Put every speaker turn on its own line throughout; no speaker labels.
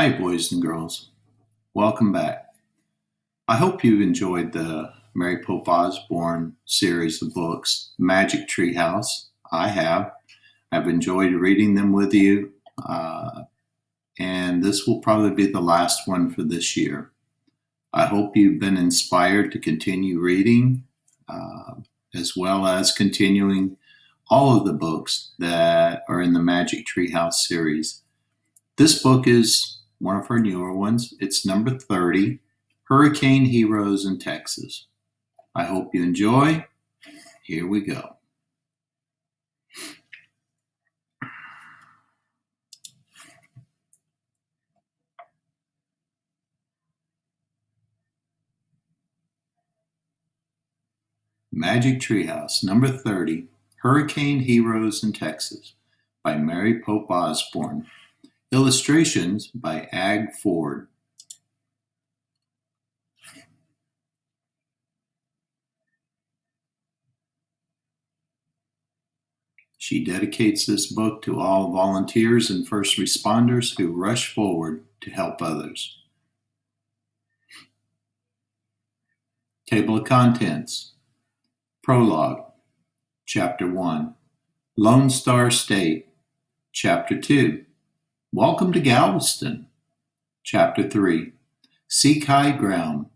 Hi, boys and girls. Welcome back. I hope you've enjoyed the Mary Pope Osborne series of books, Magic Tree House. I have. I've enjoyed reading them with you, and this will probably be the last one for this year. I hope you've been inspired to continue reading, as well as continuing all of the books that are in the Magic Tree House series. This book is one of her newer ones. It's number 30, Hurricane Heroes in Texas. I hope you enjoy. Here we go. Magic Treehouse, number 30, Hurricane Heroes in Texas, by Mary Pope Osborne. Illustrations by Ag Ford. She dedicates this book to all volunteers and first responders who rush forward to help others. Table of Contents. Prologue. Chapter 1. Lone Star State. Chapter 2. Welcome to Galveston. Chapter 3. Seek High Ground.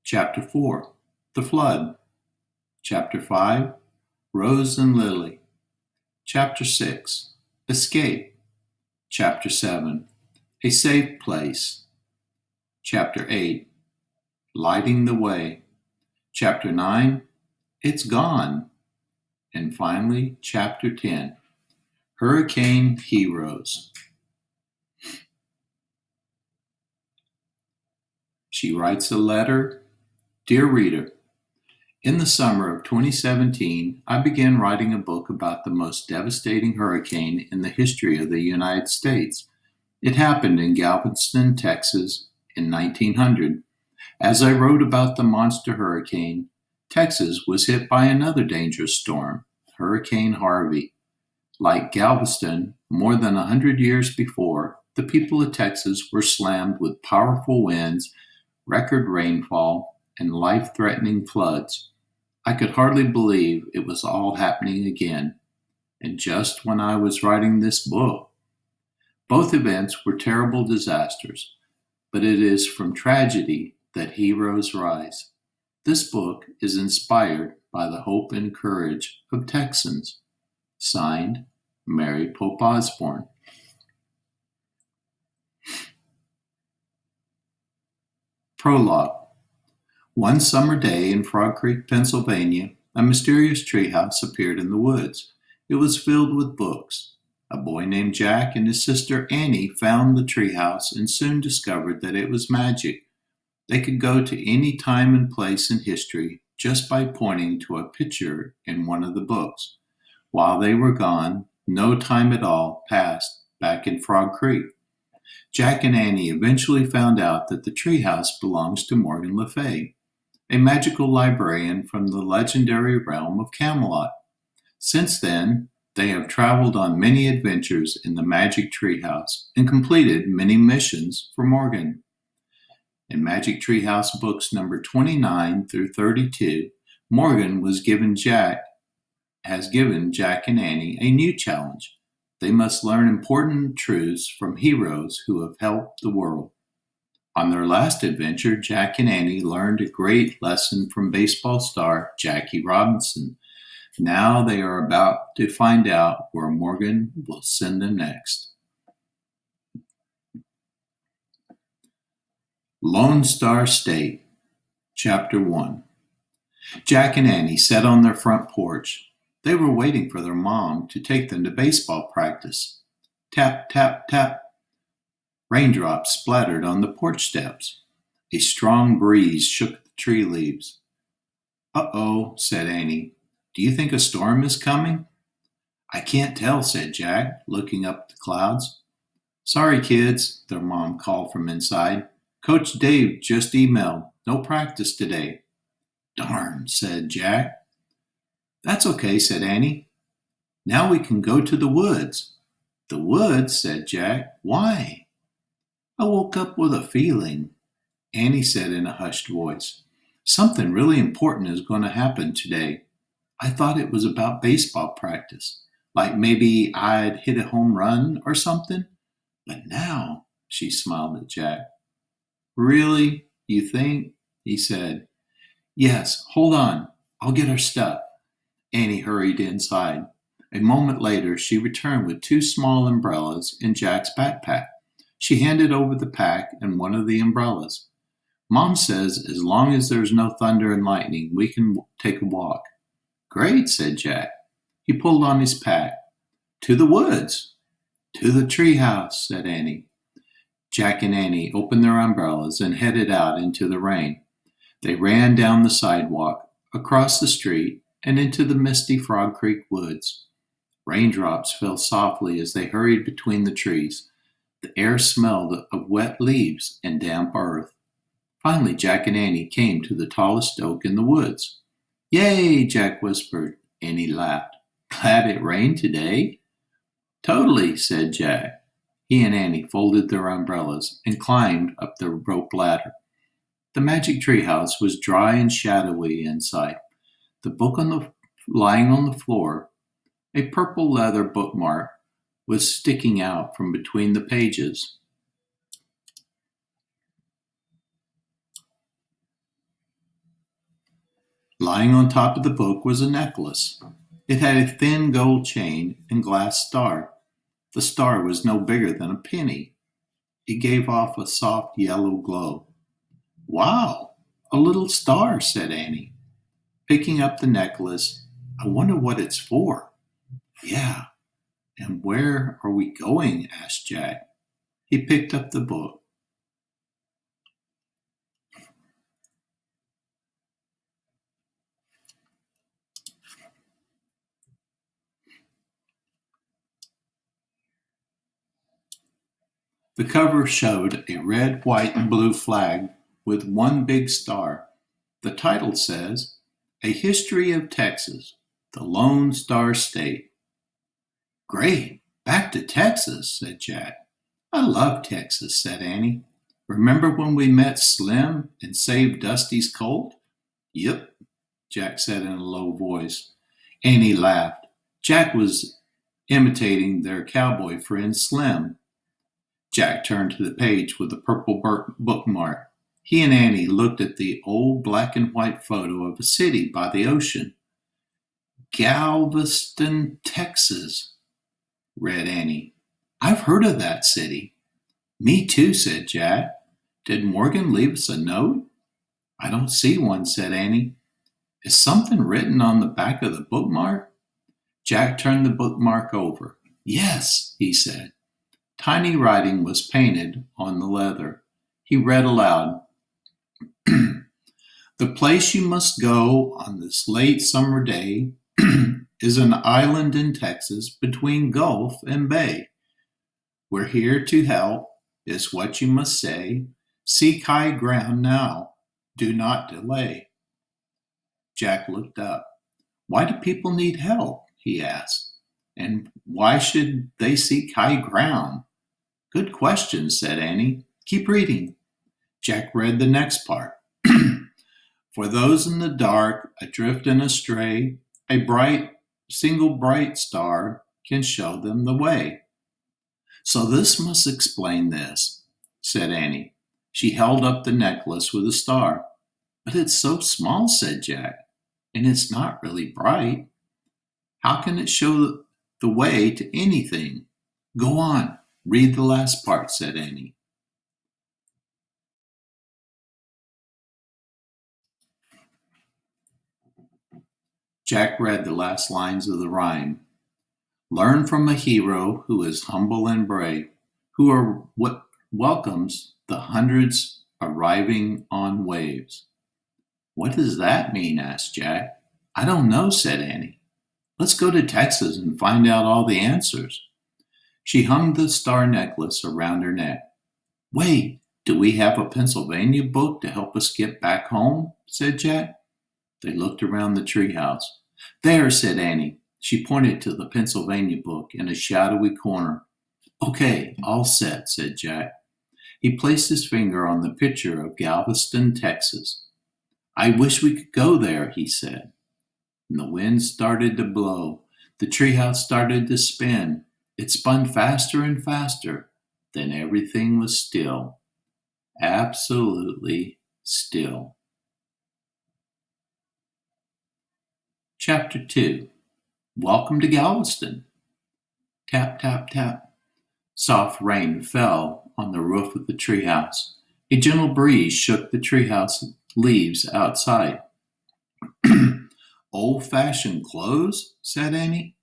Chapter 4. The Flood. Chapter 5. Rose and Lily. Chapter 6. Escape. Chapter 7. A Safe Place. Chapter 8. Lighting the Way. Chapter 9. It's Gone. And finally, Chapter 10. Hurricane Heroes. She writes a letter. Dear reader, in the summer of 2017, I began writing a book about the most devastating hurricane in the history of the United States. It happened in Galveston, Texas in 1900. As I wrote about the monster hurricane, Texas was hit by another dangerous storm, Hurricane Harvey. Like Galveston, more than 100 years before, the people of Texas were slammed with powerful winds, record rainfall, and life-threatening floods. I could hardly believe it was all happening again, and just when I was writing this book. Both events were terrible disasters, but it is from tragedy that heroes rise. This book is inspired by the hope and courage of Texans. Signed, Mary Pope Osborne. Prologue. One summer day in Frog Creek, Pennsylvania, a mysterious treehouse appeared in the woods. It was filled with books. A boy named Jack and his sister Annie found the treehouse and soon discovered that it was magic. They could go to any time and place in history just by pointing to a picture in one of the books. While they were gone, no time at all passed back in Frog Creek. Jack and Annie eventually found out that the treehouse belongs to Morgan Le Fay, a magical librarian from the legendary realm of Camelot. Since then, they have traveled on many adventures in the Magic Treehouse and completed many missions for Morgan. In Magic Treehouse books number 29 through 32, Morgan has given Jack and Annie a new challenge. They must learn important truths from heroes who have helped the world. On their last adventure, Jack and Annie learned a great lesson from baseball star Jackie Robinson. Now they are about to find out where Morgan will send them next. Lone Star State, Chapter 1. Jack and Annie sat on their front porch. They were waiting for their mom to take them to baseball practice. Tap, tap, tap. Raindrops splattered on the porch steps. A strong breeze shook the tree leaves. Uh-oh, said Annie. Do you think a storm is coming? I can't tell, said Jack, looking up at the clouds. Sorry, kids, their mom called from inside. Coach Dave just emailed. No practice today. Darn, said Jack. That's okay, said Annie. Now we can go to the woods. The woods, said Jack. Why? I woke up with a feeling, Annie said in a hushed voice. Something really important is going to happen today. I thought it was about baseball practice, like maybe I'd hit a home run or something. But now, she smiled at Jack. Really? You think? He said. Yes, hold on. I'll get our stuff. Annie hurried inside. A moment later, she returned with two small umbrellas in Jack's backpack. She handed over the pack and one of the umbrellas. Mom says as long as there's no thunder and lightning, we can take a walk. Great, said Jack. He pulled on his pack. To the woods. To the treehouse, said Annie. Jack and Annie opened their umbrellas and headed out into the rain. They ran down the sidewalk, across the street, and into the misty Frog Creek woods. Raindrops fell softly as they hurried between the trees. The air smelled of wet leaves and damp earth. Finally, Jack and Annie came to the tallest oak in the woods. Yay, Jack whispered. Annie laughed. Glad it rained today? Totally, said Jack. He and Annie folded their umbrellas and climbed up the rope ladder. The magic treehouse was dry and shadowy inside. The book lying on the floor, a purple leather bookmark, was sticking out from between the pages. Lying on top of the book was a necklace. It had a thin gold chain and glass star. The star was no bigger than a penny. It gave off a soft yellow glow. Wow, a little star, said Annie. Picking up the necklace, I wonder what it's for. Yeah, and where are we going? Asked Jack. He picked up the book. The cover showed a red, white, and blue flag with one big star. The title says, A History of Texas, the Lone Star State. Great, back to Texas, said Jack. I love Texas, said Annie. Remember when we met Slim and saved Dusty's colt? Yep, Jack said in a low voice. Annie laughed. Jack was imitating their cowboy friend Slim. Jack turned to the page with the purple bookmark. He and Annie looked at the old black and white photo of a city by the ocean. Galveston, Texas, read Annie. I've heard of that city. Me too, said Jack. Did Morgan leave us a note? I don't see one, said Annie. Is something written on the back of the bookmark? Jack turned the bookmark over. Yes, he said. Tiny writing was painted on the leather. He read aloud, The place you must go on this late summer day is an island in Texas between Gulf and Bay. We're here to help, is what you must say. Seek high ground now. Do not delay. Jack looked up. Why do people need help? He asked. And why should they seek high ground? Good question, said Annie. Keep reading. Jack read the next part. For those in the dark, adrift and astray, a single bright star can show them the way. So this must explain this, said Annie. She held up the necklace with a star. But it's so small, said Jack, and it's not really bright. How can it show the way to anything? Go on, read the last part, said Annie. Jack read the last lines of the rhyme. Learn from a hero who is humble and brave, what welcomes the hundreds arriving on waves. What does that mean? Asked Jack. I don't know, said Annie. Let's go to Texas and find out all the answers. She hung the star necklace around her neck. Wait, do we have a Pennsylvania book to help us get back home? Said Jack. They looked around the treehouse. There, said Annie. She pointed to the Pennsylvania book in a shadowy corner. Okay, all set, said Jack. He placed his finger on the picture of Galveston, Texas. "I wish we could go there," he said. And the wind started to blow. The treehouse started to spin. It spun faster and faster. Then everything was still. Absolutely still. Chapter 2. Welcome to Galveston. Tap, tap, tap. Soft rain fell on the roof of the treehouse. A gentle breeze shook the treehouse leaves outside. "Old-fashioned clothes?" said Annie.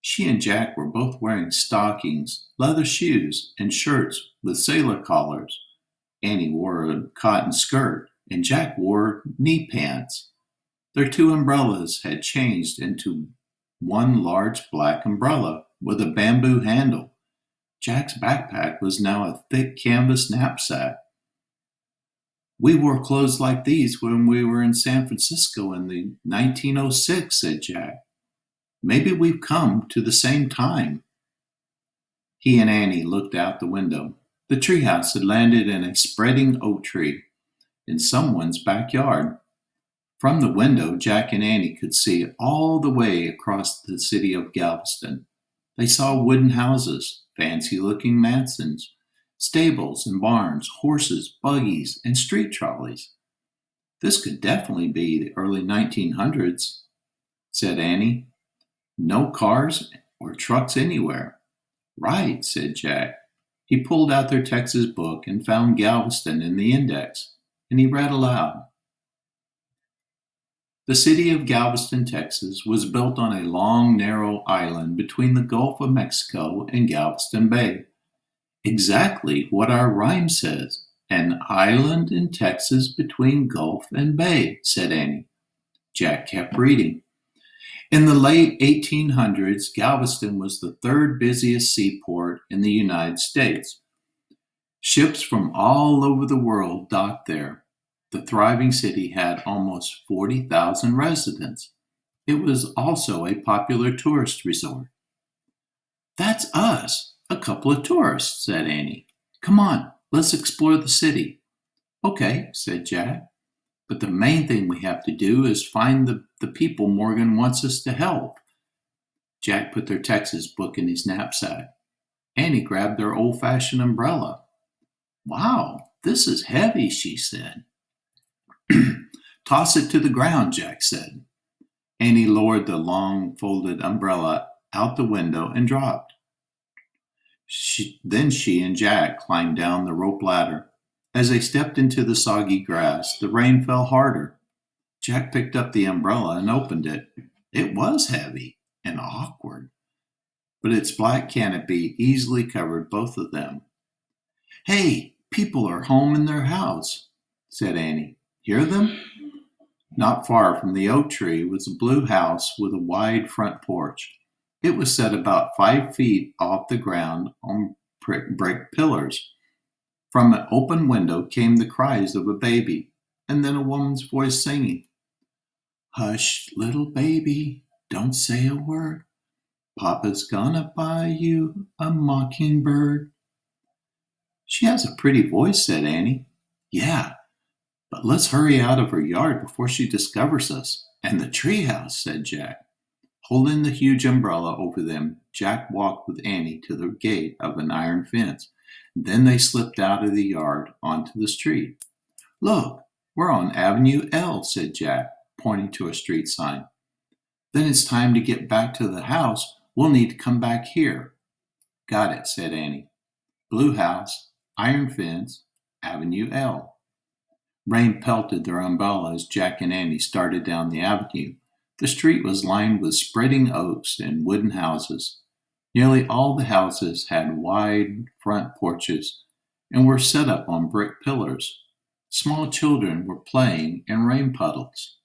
She and Jack were both wearing stockings, leather shoes, and shirts with sailor collars. Annie wore a cotton skirt, and Jack wore knee pants. Their two umbrellas had changed into one large black umbrella with a bamboo handle. Jack's backpack was now a thick canvas knapsack. "We wore clothes like these when we were in San Francisco in the 1906, said Jack. "Maybe we've come to the same time." He and Annie looked out the window. The treehouse had landed in a spreading oak tree in someone's backyard. From the window, Jack and Annie could see all the way across the city of Galveston. They saw wooden houses, fancy-looking mansions, stables and barns, horses, buggies, and street trolleys. "This could definitely be the early 1900s, said Annie. "No cars or trucks anywhere." "Right," said Jack. He pulled out their Texas book and found Galveston in the index, and he read aloud. The city of Galveston, Texas, was built on a long, narrow island between the Gulf of Mexico and Galveston Bay. Exactly what our rhyme says. "An island in Texas between Gulf and Bay," said Annie. Jack kept reading. In the late 1800s, Galveston was the third busiest seaport in the United States. Ships from all over the world docked there. The thriving city had almost 40,000 residents. It was also a popular tourist resort. "That's us, a couple of tourists," said Annie. "Come on, let's explore the city." "Okay," said Jack. "But the main thing we have to do is find the people Morgan wants us to help." Jack put their Texas book in his knapsack. Annie grabbed their old-fashioned umbrella. "Wow, this is heavy," she said. "Toss it to the ground," Jack said. Annie lowered the long folded umbrella out the window and dropped. Then she and Jack climbed down the rope ladder. As they stepped into the soggy grass, the rain fell harder. Jack picked up the umbrella and opened it. It was heavy and awkward, but its black canopy easily covered both of them. "Hey, people are home in their house," said Annie. "Hear them?" Not far from the oak tree was a blue house with a wide front porch. It was set about 5 feet off the ground on brick pillars. From an open window came the cries of a baby, and then a woman's voice singing. "Hush, little baby, don't say a word. Papa's gonna buy you a mockingbird." "She has a pretty voice," said Annie. "Yeah, but let's hurry out of her yard before she discovers us." "And the treehouse," said Jack. Holding the huge umbrella over them, Jack walked with Annie to the gate of an iron fence. Then they slipped out of the yard onto the street. "Look, we're on Avenue L," said Jack, pointing to a street sign. "Then it's time to get back to the house. We'll need to come back here." "Got it," said Annie. Blue house, iron fence, Avenue L. Rain pelted their umbrella as Jack and Annie started down the avenue. The street was lined with spreading oaks and wooden houses. Nearly all the houses had wide front porches and were set up on brick pillars. Small children were playing in rain puddles.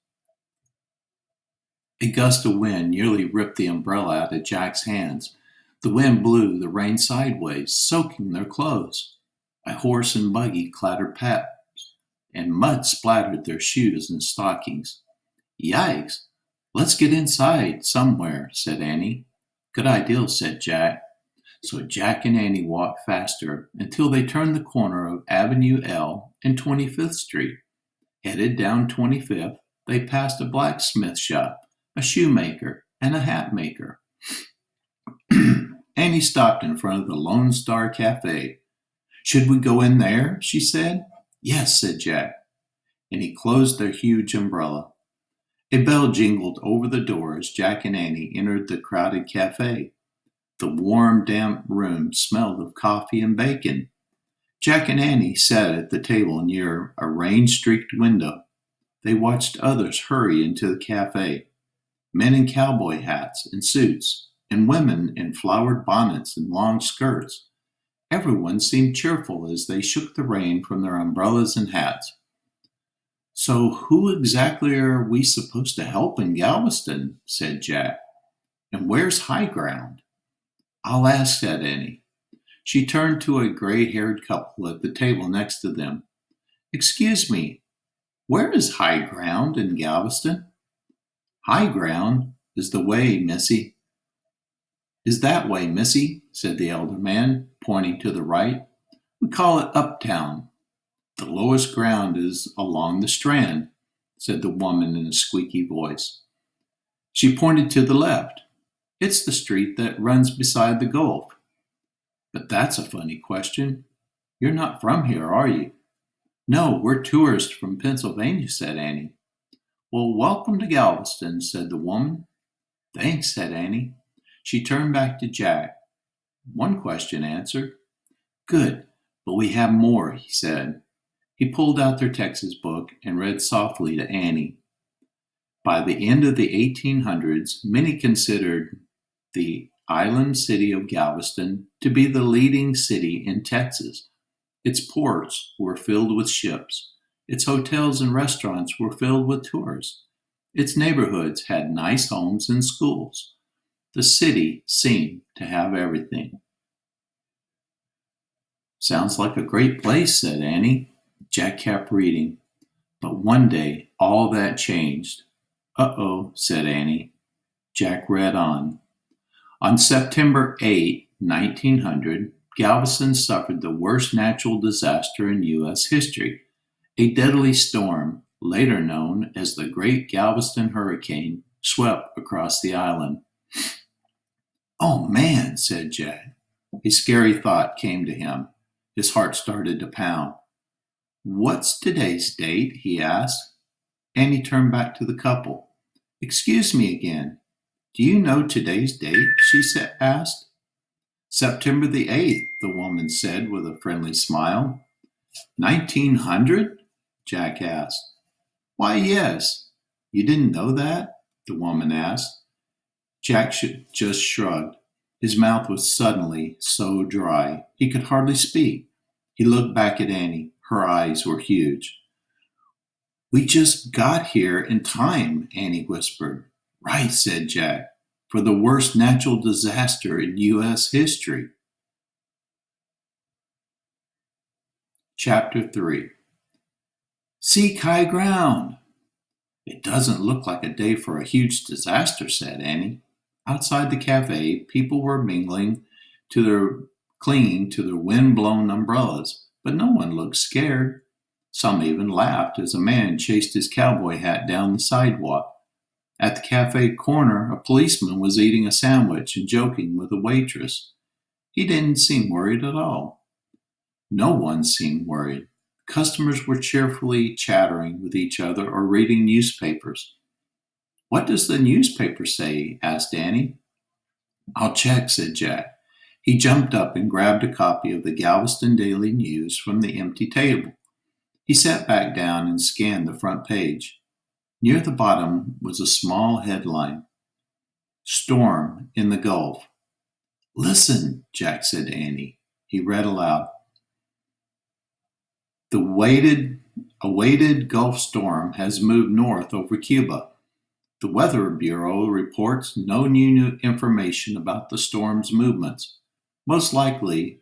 A gust of wind nearly ripped the umbrella out of Jack's hands. The wind blew the rain sideways, soaking their clothes. A horse and buggy clattered past, and mud splattered their shoes and stockings. "Yikes! Let's get inside somewhere," said Annie. "Good idea," said Jack. So Jack and Annie walked faster until they turned the corner of Avenue L and 25th Street. Headed down 25th, they passed a blacksmith shop, a shoemaker, and a hat maker. Annie stopped in front of the Lone Star Cafe. "Should we go in there?" she said. "Yes," said Jack, and he closed their huge umbrella. A bell jingled over the door as Jack and Annie entered the crowded cafe. The warm, damp room smelled of coffee and bacon. Jack and Annie sat at the table near a rain-streaked window. They watched others hurry into the cafe. Men in cowboy hats and suits, and women in flowered bonnets and long skirts. Everyone seemed cheerful as they shook the rain from their umbrellas and hats. "So who exactly are we supposed to help in Galveston?" said Jack. "And where's high ground?" "I'll ask," said Annie. She turned to a gray-haired couple at the table next to them. "Excuse me, where is high ground in Galveston?" "High ground is the way, missy." "Is that way, missy," said the elder man, pointing to the right. "We call it uptown." "The lowest ground is along the Strand," said the woman in a squeaky voice. She pointed to the left. "It's the street that runs beside the Gulf." "But that's a funny question. You're not from here, are you?" "No, we're tourists from Pennsylvania," said Annie. "Well, welcome to Galveston," said the woman. "Thanks," said Annie. She turned back to Jack. "One question answered." "Good, but we have more," he said. He pulled out their Texas book and read softly to Annie. By the end of the 1800s, many considered the island city of Galveston to be the leading city in Texas. Its ports were filled with ships. Its hotels and restaurants were filled with tourists. Its neighborhoods had nice homes and schools. The city seemed to have everything. "Sounds like a great place," said Annie. Jack kept reading. But one day, all that changed. "Uh-oh," said Annie. Jack read on. On September 8, 1900, Galveston suffered the worst natural disaster in U.S. history. A deadly storm, later known as the Great Galveston Hurricane, swept across the island. "Oh, man," said Jack. A scary thought came to him. His heart started to pound. "What's today's date?" he asked. Annie turned back to the couple. "Excuse me again. Do you know today's date?" she asked. "September the 8th, the woman said with a friendly smile. 1900? Jack asked. "Why, yes. You didn't know that?" the woman asked. Jack just shrugged. His mouth was suddenly so dry he could hardly speak. He looked back at Annie. Her eyes were huge. "We just got here in time," Annie whispered. "Right," said Jack, "for the worst natural disaster in U.S. history." Chapter 3. Seek high ground. "It doesn't look like a day for a huge disaster," said Annie. Outside the cafe, people were clinging to their wind-blown umbrellas, but no one looked scared. Some even laughed as a man chased his cowboy hat down the sidewalk. At the cafe corner, a policeman was eating a sandwich and joking with a waitress. He didn't seem worried at all. No one seemed worried. Customers were cheerfully chattering with each other or reading newspapers. "What does the newspaper say?" asked Annie. "I'll check," said Jack. He jumped up and grabbed a copy of the Galveston Daily News from the empty table. He sat back down and scanned the front page. Near the bottom was a small headline, "Storm in the Gulf." "Listen," Jack said to Annie. He read aloud. "The awaited Gulf storm has moved north over Cuba. The Weather Bureau reports no new information about the storm's movements. Most likely,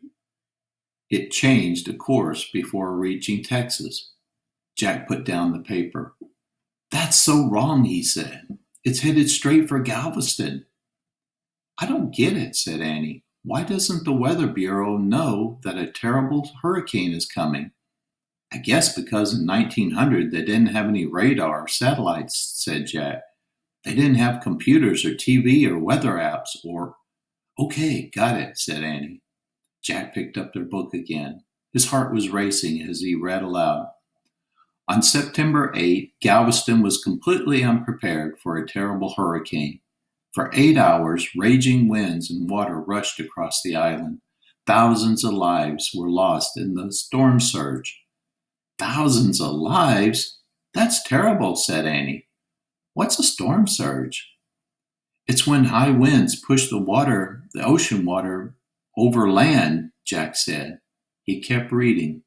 it changed a course before reaching Texas." Jack put down the paper. "That's so wrong," he said. "It's headed straight for Galveston." "I don't get it," said Annie. Why doesn't the Weather Bureau know that a terrible hurricane is coming? I guess because in 1900 they didn't have any radar or satellites, said Jack. They didn't have computers or TV or weather apps or. Okay, got it, said Annie. Jack picked up their book again. His heart was racing as he read aloud. On September 8, Galveston was completely unprepared for a terrible hurricane. For 8 hours, raging winds and water rushed across the island. Thousands of lives were lost in the storm surge. Thousands of lives? That's terrible, said Annie. What's a storm surge? It's when high winds push the ocean water over land, Jack said. He kept reading.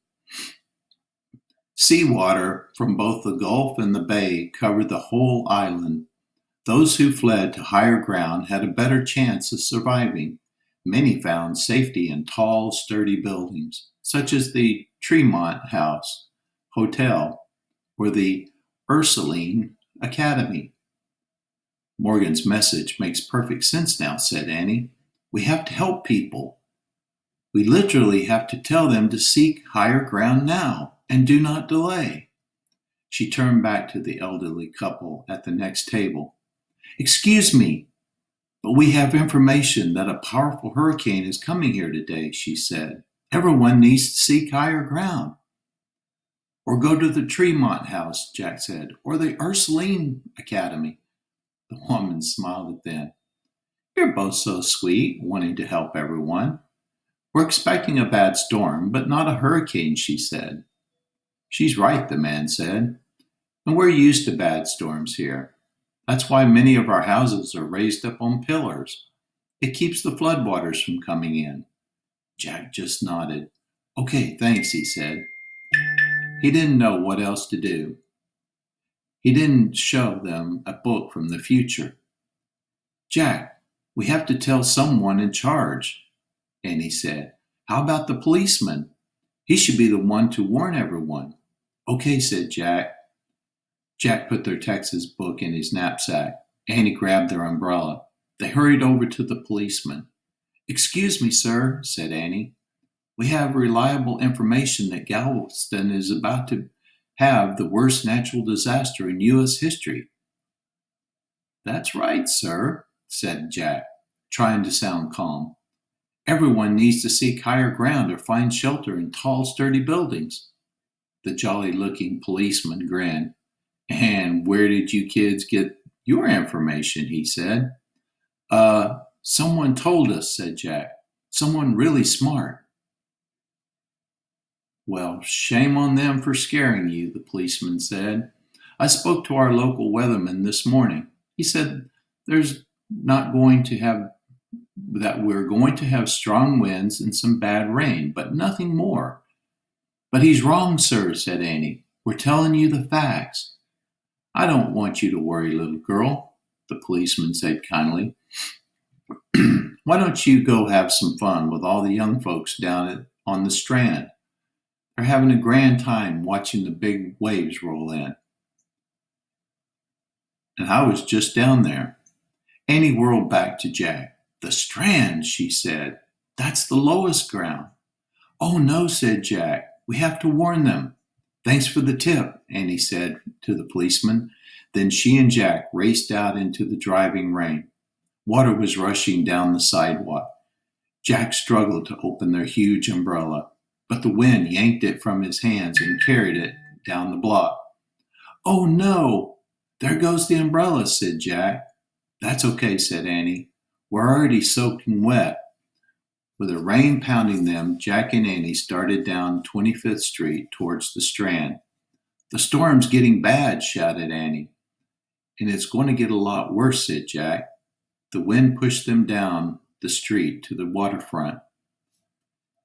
Seawater from both the Gulf and the bay covered the whole island. Those who fled to higher ground had a better chance of surviving. Many found safety in tall, sturdy buildings, such as the Tremont House Hotel or the Ursuline Academy. Morgan's message makes perfect sense now, said Annie. We have to help people. We literally have to tell them to seek higher ground now and do not delay. She turned back to the elderly couple at the next table. Excuse me, but we have information that a powerful hurricane is coming here today, she said. Everyone needs to seek higher ground. Or go to the Tremont House, Jack said, or the Ursuline Academy. The woman smiled at them. You're both so sweet, wanting to help everyone. We're expecting a bad storm, but not a hurricane, she said. She's right, the man said. And we're used to bad storms here. That's why many of our houses are raised up on pillars. It keeps the floodwaters from coming in. Jack just nodded. Okay, thanks, he said. He didn't know what else to do. He didn't show them a book from the future. Jack, we have to tell someone in charge, Annie said. How about the policeman? He should be the one to warn everyone. Okay, said Jack. Jack put their Texas book in his knapsack. Annie grabbed their umbrella. They hurried over to the policeman. Excuse me, sir, said Annie. We have reliable information that Galveston is about to have the worst natural disaster in U.S. history. That's right, sir, said Jack, trying to sound calm. Everyone needs to seek higher ground or find shelter in tall, sturdy buildings. The jolly-looking policeman grinned. And where did you kids get your information? He said. Someone told us, said Jack. Someone really smart. Well, shame on them for scaring you, the policeman said. I spoke to our local weatherman this morning. He said there's not going to have that we're going to have strong winds and some bad rain, but nothing more. But he's wrong, sir, said Annie. We're telling you the facts. I don't want you to worry, little girl, the policeman said kindly. Why don't you go have some fun with all the young folks down on the Strand? They're having a grand time watching the big waves roll in. And I was just down there. Annie whirled back to Jack. The Strand, she said. That's the lowest ground. Oh, no, said Jack. We have to warn them. Thanks for the tip, Annie said to the policeman. Then she and Jack raced out into the driving rain. Water was rushing down the sidewalk. Jack struggled to open their huge umbrella, but the wind yanked it from his hands and carried it down the block. Oh, no! There goes the umbrella, said Jack. That's okay, said Annie. We're already soaking wet. With the rain pounding them, Jack and Annie started down 25th Street towards the Strand. The storm's getting bad, shouted Annie. And it's going to get a lot worse, said Jack. The wind pushed them down the street to the waterfront.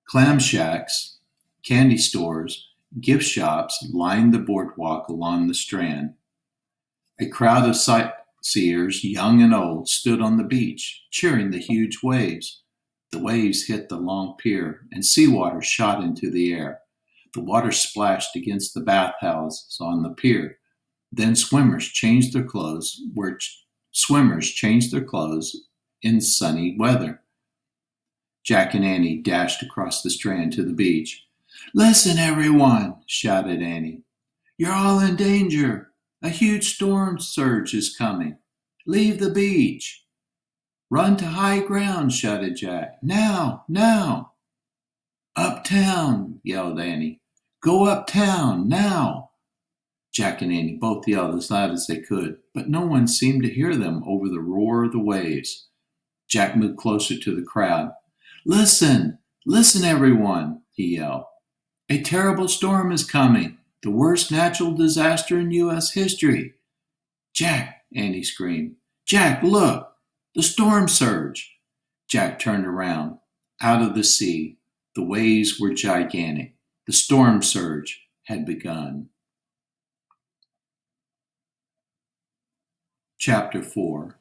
Clam shacks, candy stores, gift shops lined the boardwalk along the Strand. A crowd of sightseers, young and old, stood on the beach, cheering the huge waves. The waves hit the long pier, and seawater shot into the air. The water splashed against the bathhouses on the pier. Then swimmers changed their clothes in sunny weather. Jack and Annie dashed across the strand to the beach. "Listen, everyone," shouted Annie. "You're all in danger. A huge storm surge is coming. Leave the beach." "Run to high ground," shouted Jack. "Now, now." "Uptown," yelled Annie. "Go uptown, now." Jack and Annie both yelled as loud as they could, but no one seemed to hear them over the roar of the waves. Jack moved closer to the crowd. "Listen, listen, everyone," he yelled. "A terrible storm is coming, the worst natural disaster in U.S. history." "Jack," Annie screamed. "Jack, look! The storm surge!" Jack turned around. Out of the sea, the waves were gigantic. The storm surge had begun. Chapter 4.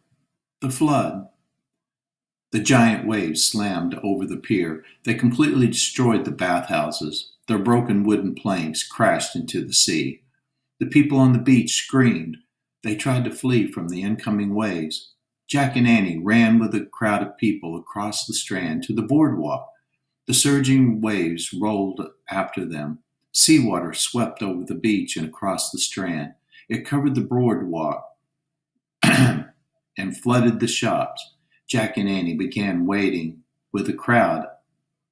The Flood. The giant waves slammed over the pier. They completely destroyed the bathhouses. Their broken wooden planks crashed into the sea. The people on the beach screamed. They tried to flee from the incoming waves. Jack and Annie ran with a crowd of people across the strand to the boardwalk. The surging waves rolled after them. Seawater swept over the beach and across the strand. It covered the boardwalk and flooded the shops. Jack and Annie began wading with the crowd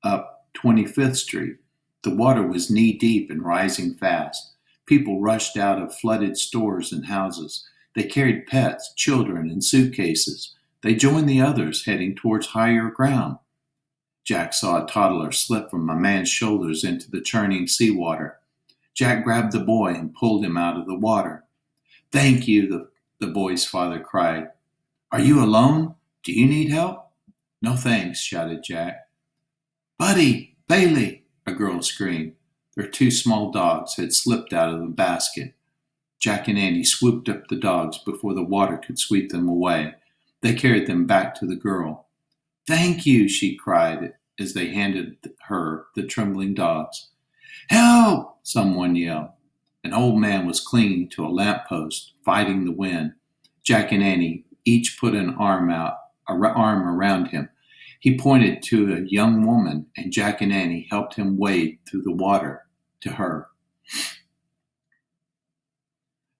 up 25th Street. The water was knee-deep and rising fast. People rushed out of flooded stores and houses. They carried pets, children, and suitcases. They joined the others heading towards higher ground. Jack saw a toddler slip from a man's shoulders into the churning seawater. Jack grabbed the boy and pulled him out of the water. "Thank you," the boy's father cried. "Are you alone? Do you need help?" "No thanks," shouted Jack. "Buddy! Bailey!" a girl screamed. Their two small dogs had slipped out of the basket. Jack and Annie swooped up the dogs before the water could sweep them away. They carried them back to the girl. "Thank you," she cried as they handed her the trembling dogs. "Help!" someone yelled. An old man was clinging to a lamppost, fighting the wind. Jack and Annie each put an arm around him. He pointed to a young woman, and Jack and Annie helped him wade through the water to her.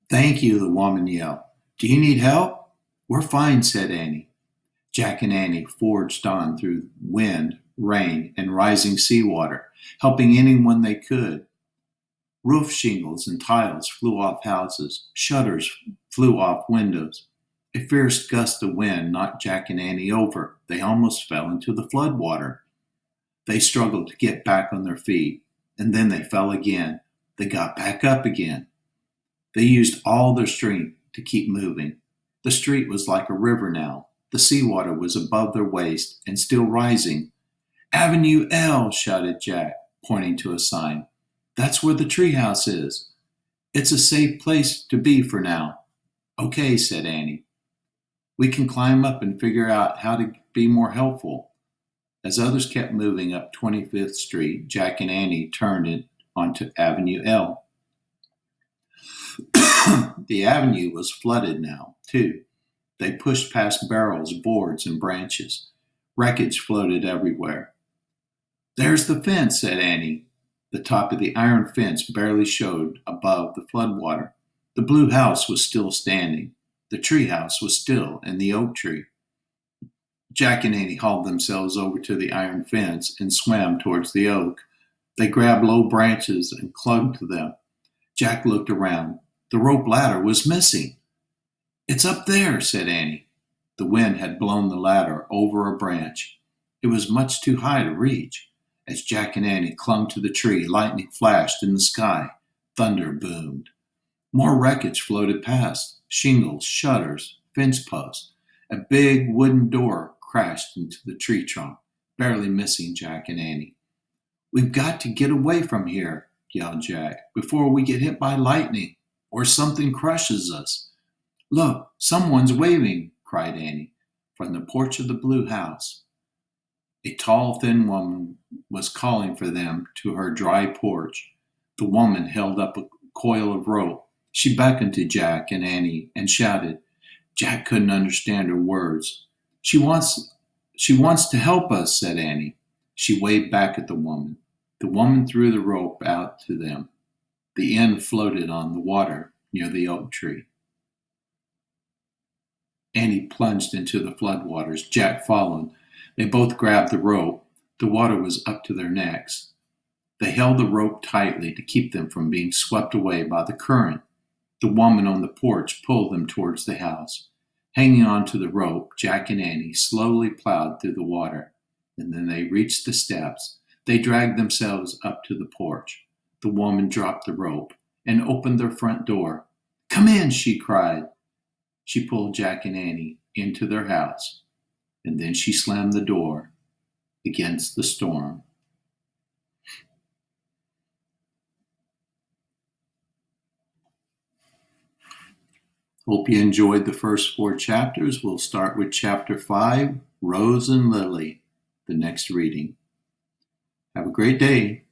"Thank you," the woman yelled. "Do you need help?" "We're fine," said Annie. Jack and Annie forged on through wind, rain, and rising seawater, helping anyone they could. Roof shingles and tiles flew off houses. Shutters flew off windows. A fierce gust of wind knocked Jack and Annie over. They almost fell into the floodwater. They struggled to get back on their feet, and then they fell again. They got back up again. They used all their strength to keep moving. The street was like a river now. The seawater was above their waist and still rising. "Avenue L," shouted Jack, pointing to a sign. "That's where the treehouse is. It's a safe place to be for now." "Okay," said Annie. "We can climb up and figure out how to be more helpful." As others kept moving up 25th Street, Jack and Annie turned it onto Avenue L. The avenue was flooded now, too. They pushed past barrels, boards, and branches. Wreckage floated everywhere. "There's the fence," said Annie. The top of the iron fence barely showed above the floodwater. The blue house was still standing. The tree house was still in the oak tree. Jack and Annie hauled themselves over to the iron fence and swam towards the oak. They grabbed low branches and clung to them. Jack looked around. The rope ladder was missing. "It's up there," said Annie. The wind had blown the ladder over a branch. It was much too high to reach. As Jack and Annie clung to the tree, lightning flashed in the sky. Thunder boomed. More wreckage floated past. Shingles, shutters, fence posts. A big wooden door crashed into the tree trunk, barely missing Jack and Annie. "We've got to get away from here," yelled Jack, "before we get hit by lightning or something crushes us." "Look, someone's waving," cried Annie, from the porch of the blue house. A tall, thin woman was calling for them to her dry porch. The woman held up a coil of rope. She beckoned to Jack and Annie and shouted. Jack couldn't understand her words. She wants to help us," said Annie. She waved back at the woman. The woman threw the rope out to them. The end floated on the water near the oak tree. Annie plunged into the floodwaters. Jack followed. They both grabbed the rope. The water was up to their necks. They held the rope tightly to keep them from being swept away by the current. The woman on the porch pulled them towards the house. Hanging on to the rope, Jack and Annie slowly plowed through the water, and then they reached the steps. They dragged themselves up to the porch. The woman dropped the rope and opened their front door. "Come in," she cried. She pulled Jack and Annie into their house, and then she slammed the door against the storm. Hope you enjoyed the first 4 chapters. We'll start with chapter 5, Rose and Lily, the next reading. Have a great day.